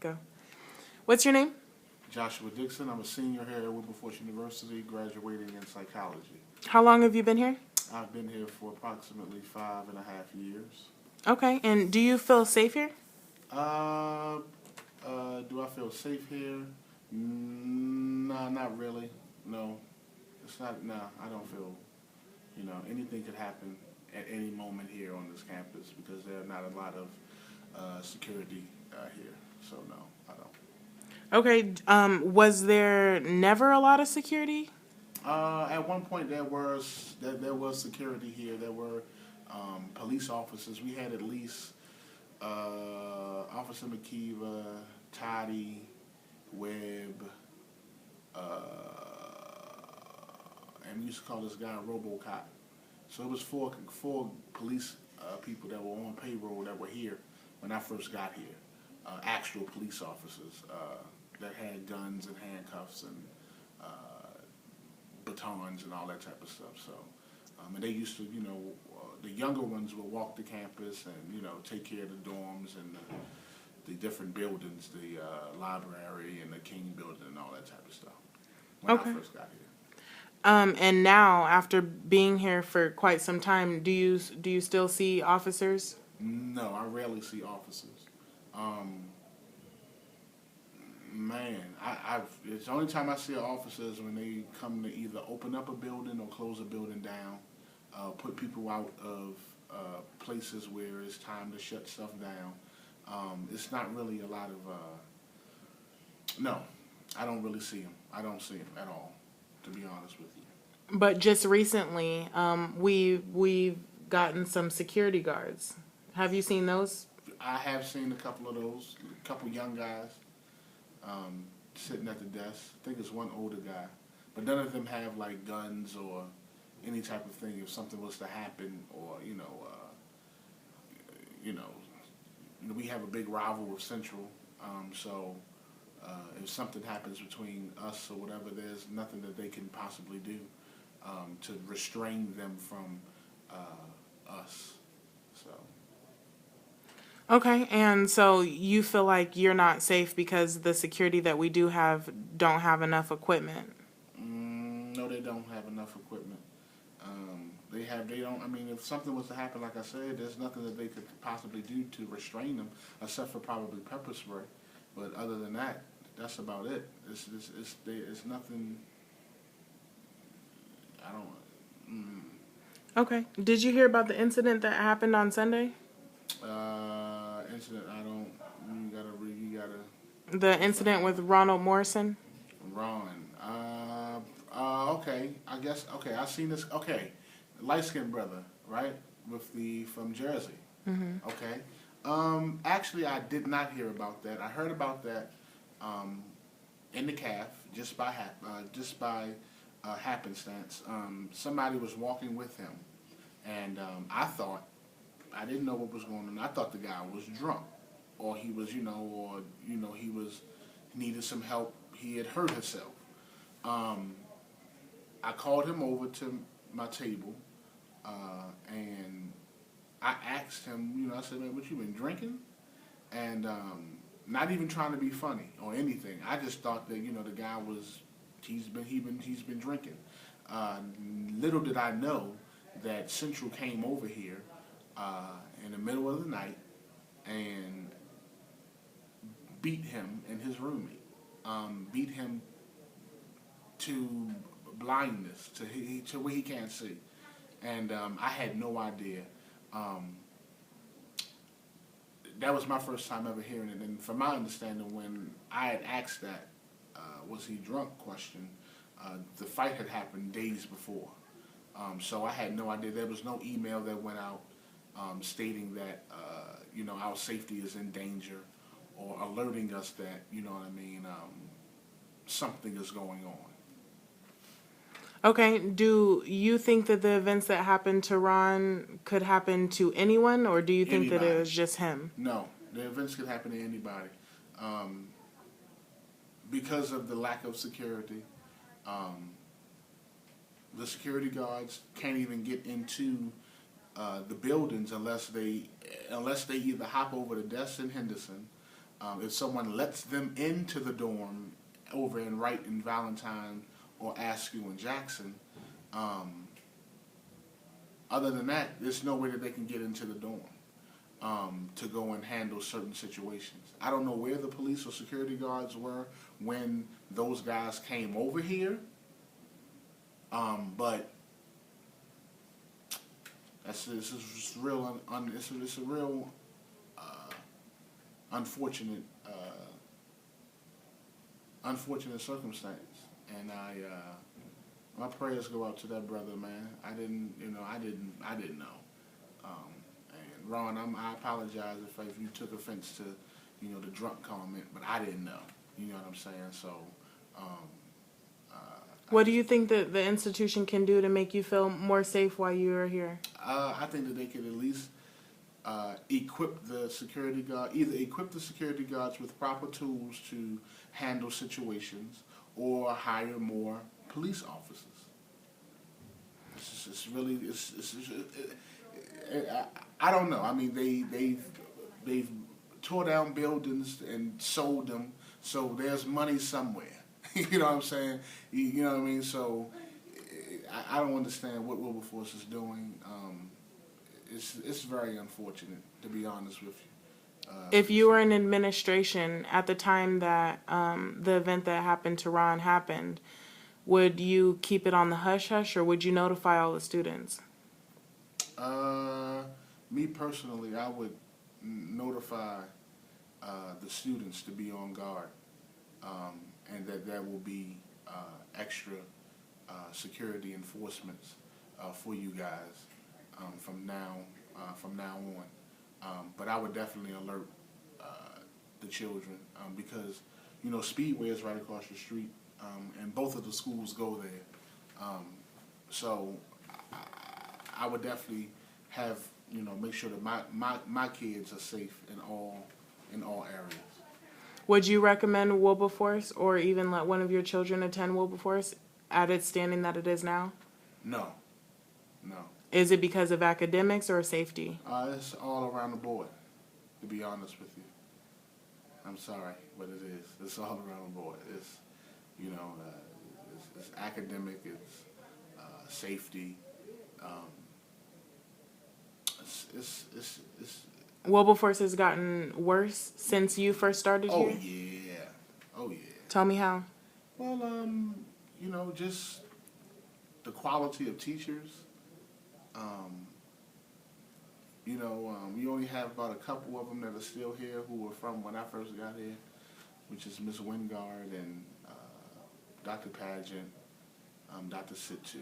Go. What's your name? Joshua Dixon. I'm a senior here at Wilberforce University, graduating in psychology. How long have you been here? I've been here for approximately 5.5 years. Okay, and do you feel safe here? Uh, do I feel safe here? Nah, not really. No, it's not. Nah, I don't feel. Anything could happen at any moment here on this campus because there are not a lot of security here. So no, I don't. Okay, was there never a lot of security? At one point, there was security here. There were police officers. We had at least Officer McKeever, Toddy, Webb, and we used to call this guy RoboCop. So it was four police people that were on payroll that were here when I first got here. Actual police officers that had guns and handcuffs and batons and all that type of stuff. So, and they used to, the younger ones would walk the campus and, take care of the dorms and the different buildings, the library and the King building and all that type of stuff when I first got here. And now, after being here for quite some time, do you still see officers? No, I rarely see officers. Man, it's the only time I see an officer is when they come to either open up a building or close a building down, put people out of places where it's time to shut stuff down. It's not really a lot of, no, I don't really see them. I don't see them at all, to be honest with you. But just recently, we've gotten some security guards. Have you seen those? I have seen a couple of those, a couple young guys. Sitting at the desk. I think there's one older guy, but none of them have like guns or any type of thing. If something was to happen, or we have a big rival with Central, so if something happens between us or whatever, there's nothing that they can possibly do to restrain them from us. So. Okay, and so you feel like you're not safe because the security that we do have don't have enough equipment? No, they don't have enough equipment. They don't, I mean, if something was to happen, like I said, there's nothing that they could possibly do to restrain them, except for probably pepper spray. But other than that, that's about it. It's nothing, I don't, Okay. Did you hear about the incident that happened on Sunday? Incident, I don't, you gotta. The incident with Ronald Morrison? Ron. Okay. I guess, okay, I've seen this, okay. Light-skinned brother, right? From Jersey. Mm-hmm. Okay. Actually, I did not hear about that. I heard about that, in the calf, just by happenstance. Somebody was walking with him, and I didn't know what was going on. I thought the guy was drunk, or he was, he needed some help. He had hurt himself. I called him over to my table, and I asked him, I said, man, what you been drinking? And not even trying to be funny or anything. I just thought that, the guy he's been drinking. Little did I know that Central came over here in the middle of the night and beat him and his roommate. Beat him to blindness, to where he can't see. And I had no idea. That was my first time ever hearing it. And from my understanding, when I had asked that, was he drunk question, the fight had happened days before. So I had no idea. There was no email that went out stating that, our safety is in danger or alerting us that, something is going on. Okay, do you think that the events that happened to Ron could happen to anyone, or do you think that it was just him? No, the events could happen to anybody. Because of the lack of security, the security guards can't even get into the buildings unless they either hop over the desks in Henderson, If someone lets them into the dorm over in Wright and Valentine or Askew and Jackson, other than that, there's no way that they can get into the dorm to go and handle certain situations. I don't know where the police or security guards were when those guys came over here, but it's a real it's a real unfortunate unfortunate circumstance, and my prayers go out to that brother, man. I didn't know. And Ron, I apologize if you took offense to, the drunk comment, but I didn't know. You know what I'm saying? So, What do you think that the institution can do to make you feel more safe while you are here? I think that they could at least equip the security guard, either equip the security guards with proper tools to handle situations, or hire more police officers. I don't know. I mean, they've tore down buildings and sold them, so there's money somewhere. You know what I'm saying? You know what I mean? So I don't understand what Wilberforce is doing. It's very unfortunate, to be honest with you. If you were in administration at the time that the event that happened to Ron happened, would you keep it on the hush-hush, or would you notify all the students? Me personally, I would notify the students to be on guard, and that there will be extra security enforcements for you guys from now on. But I would definitely alert the children because Speedway is right across the street, and both of the schools go there. So I would definitely have make sure that my kids are safe in all areas. Would you recommend Wilberforce, or even let one of your children attend Wilberforce at its standing that it is now? No. Is it because of academics or safety? It's all around the board, to be honest with you. I'm sorry, but it is. It's all around the board. It's, it's academic, it's safety. It's Wilberforce has gotten worse since you first started oh here? yeah. Tell me how. Well, just the quality of teachers. We only have about a couple of them that are still here who were from when I first got here, which is Miss Wingard and Dr. Pageant, Dr. Situ,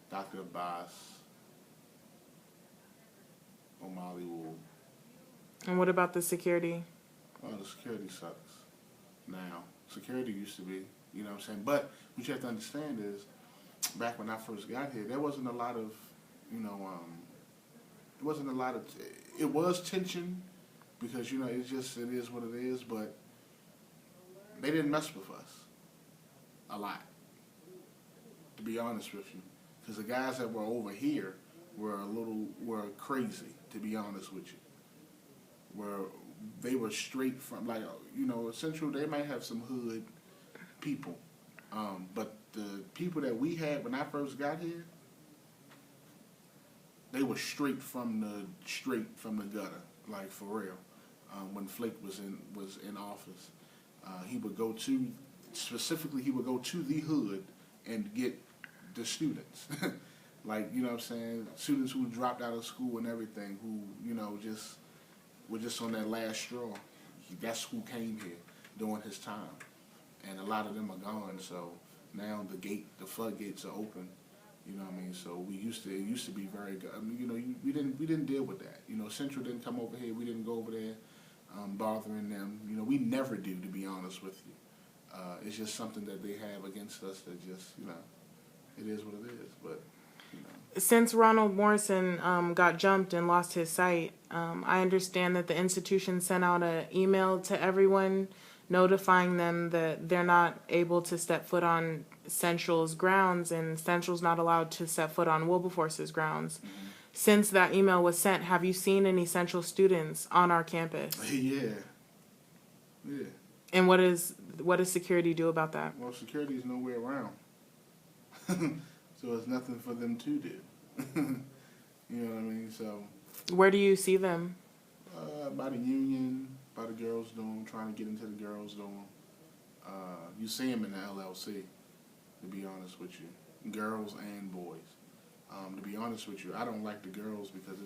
Dr. Abbas, O'Malley Wool. And what about the security? Well, the security sucks now. Security used to be, you know what I'm saying? But what you have to understand is, back when I first got here, there wasn't a lot of, it was tension because, it is what it is, but they didn't mess with us a lot, to be honest with you. Because the guys that were over here were crazy, to be honest with you. They were straight from, Central, they might have some hood people, but the people that we had when I first got here, they were straight from the gutter, like for real. When Flake was in office, he would go to the hood and get the students, like what I'm saying, students who dropped out of school and everything, who just were just on that last straw. That's who came here during his time, and a lot of them are gone. So now the floodgates are open. You know what I mean? So it used to be very good. I mean, we didn't deal with that. Central didn't come over here. We didn't go over there, bothering them. We never do, to be honest with you. It's just something that they have against us that just, it is what it is. But, Since Ronald Morrison got jumped and lost his sight, I understand that the institution sent out an email to everyone notifying them that they're not able to step foot on Central's grounds, and Central's not allowed to step foot on Wilberforce's grounds. Mm-hmm. since that email was sent, have you seen any Central students on our campus? Yeah. Yeah. And what does security do about that? Well, security is nowhere around. So there's nothing for them to do. You know what I mean? So, Where do you see them? by the union, by the girls' dorm, trying to get into the girls' dorm. You see them in the LLC, to be honest with you. Girls and boys. To be honest with you, I don't like the girls because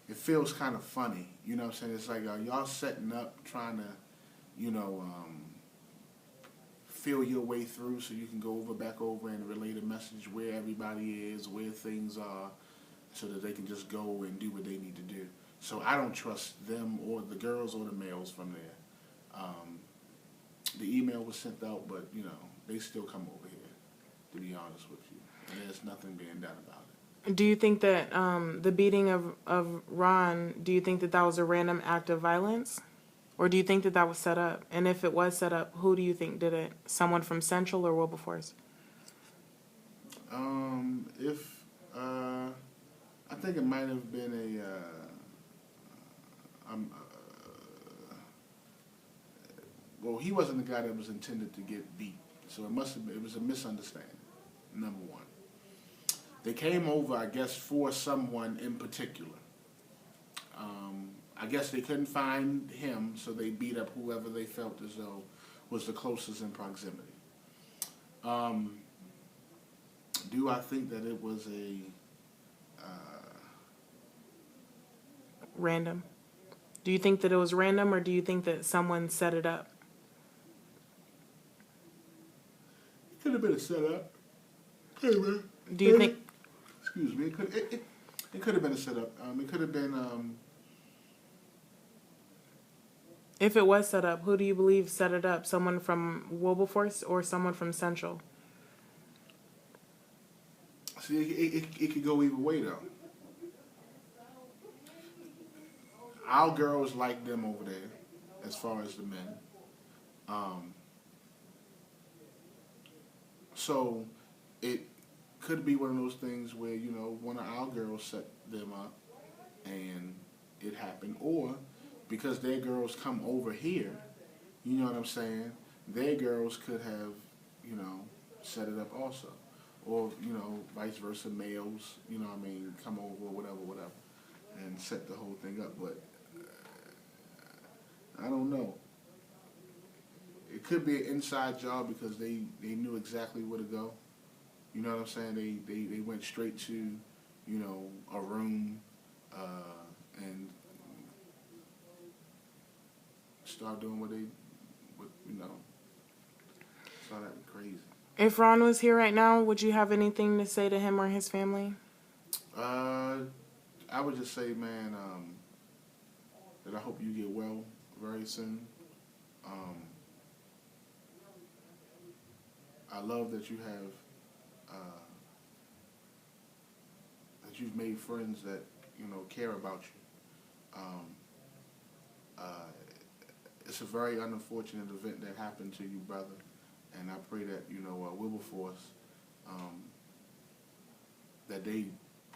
it feels kind of funny. You know what I'm saying? It's like, y'all setting up, trying to, you know, feel your way through so you can go back over and relay the message where everybody is, where things are, so that they can just go and do what they need to do. So I don't trust them or the girls or the males from there. The email was sent out, but, you know, they still come over here, to be honest with you. And there's nothing being done about it. Do you think that the beating of Ron, do you think that that was a random act of violence? Or do you think that that was set up? And if it was set up, who do you think did it? Someone from Central or Wilberforce? I think it might have been well, he wasn't the guy that was intended to get beat. So it was a misunderstanding, number one. They came over, I guess, for someone in particular. I guess they couldn't find him, so they beat up whoever they felt as though was the closest in proximity. Do I think that it was a Random. Do you think that it was random, or do you think that someone set it up? It could have been a setup. Could have been. Do you think? Excuse me. It could have been a setup. It could have been. If it was set up, who do you believe set it up? Someone from Wilberforce or someone from Central? See, it could go either way though. Our girls like them over there, as far as the men. So it could be one of those things where, you know, one of our girls set them up and it happened, or because their girls come over here, you know what I'm saying, their girls could have, you know, set it up also. Or, you know, vice versa, males, you know what I mean, come over, whatever, and set the whole thing up. But I don't know. It could be an inside job because they knew exactly where to go. You know what I'm saying? They went straight to, you know, a room and start doing what you know. Saw that crazy. If Ron was here right now, would you have anything to say to him or his family? I would just say, man, that I hope you get well very soon. I love that you have that you've made friends that, you know, care about you. It's a very unfortunate event that happened to you, brother, and I pray that, you know, Wilberforce, that they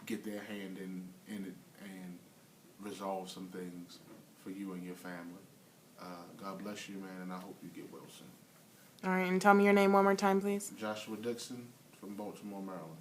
get their hand in it and resolve some things for you and your family. God bless you, man, and I hope you get well soon. All right, and tell me your name one more time, please. Joshua Dixon from Baltimore, Maryland.